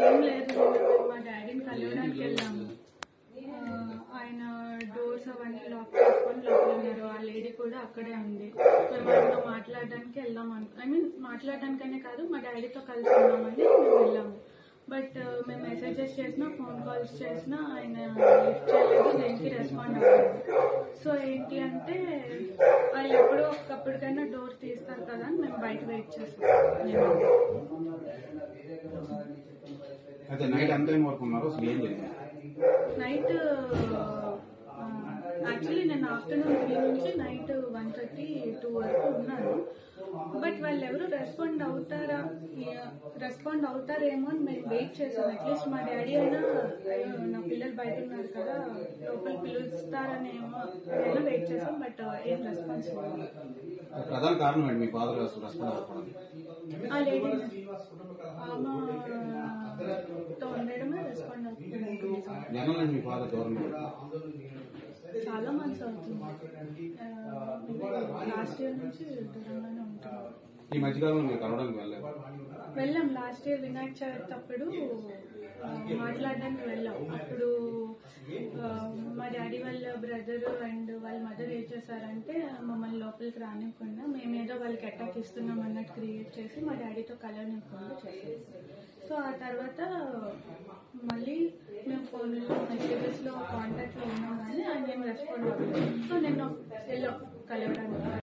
ఏం లేదు, మా డాడీని కలవడానికి వెళ్ళాము. ఆయన డోర్స్ అవన్నీ లాక్ చేసుకొని లోపల ఉన్నారు. ఆ లేడీ కూడా అక్కడే ఉంది. వాళ్ళతో మాట్లాడడానికి వెళ్దాం మాట్లాడడానికనే కాదు, మా డాడీతో కలిసి ఉన్నామని మేము వెళ్ళాము. బట్ మేము మెసేజెస్ చేసినా, ఫోన్ కాల్స్ చేసినా ఆయన లిఫ్ట్ చేయలేదు, దేనికి రెస్పాండ్ అవ్వలేదు. సో ఏంటి అంటే వాళ్ళు ఎప్పుడో ఒకప్పటికైనా డోర్ తీస్తారు కదా అని మేము బయట వెయిట్ చేస్తాం. నైట్ యాక్చువల్లీ నేను ఆఫ్టర్నూన్ 3 నుంచి నైట్ 1:30, 2 వరకు ఉన్నాను. బట్ వాళ్ళు ఎవరు రెస్పాండ్ అవుతారేమో అని మేము వెయిట్ చేసాం. అట్లీస్ట్ మా డాడీ అయినా నా పిల్లలు బయట ఉన్నారు కదా, లోపల పిలుస్తారనేమో అయినా వెయిట్ చేసాం. బట్ ఏం రెస్పాన్స్ లేదు. ప్రధాన కారణం ఏంటి మీ ఫాదర్ రెస్పాండ్ అవ్వడం? ఆ లేడీ ఆమెతో ఉండడమే రెస్పాండ్ అవుతుంది. మీ ఫాదర్ దూరంగా చాలా మంత్స్ అవుతుంది. లాస్ట్ ఇయర్ నుంచి దూరంగానే ఉంటున్నాం. ఈ మధ్యకాలంలో మీరు కలవడానికి వెళ్ళాం. లాస్ట్ ఇయర్ వినాయక చవితి అప్పుడు మాట్లాడడానికి వెళ్ళాం. అప్పుడు మా డాడీ వాళ్ళ బ్రదర్ అండ్ వాళ్ళ మదర్ ఏం చేశారంటే మమ్మల్ని లోపలికి రానివ్వకుండా మేమేదో వాళ్ళకి అటాక్ ఇస్తున్నాం అన్నట్టు క్రియేట్ చేసి మా డాడీతో కలవనివ్వకుండా చేశారు. సో ఆ తర్వాత మళ్ళీ మేము ఫోన్లో మెసేజెస్ లో కాంటాక్ట్ లో ఉన్నాం కానీ ఆయన ఏం రెస్పాండ్ అవ్వలేదు. సో నేను వెళ్ళాం కలవడానికి.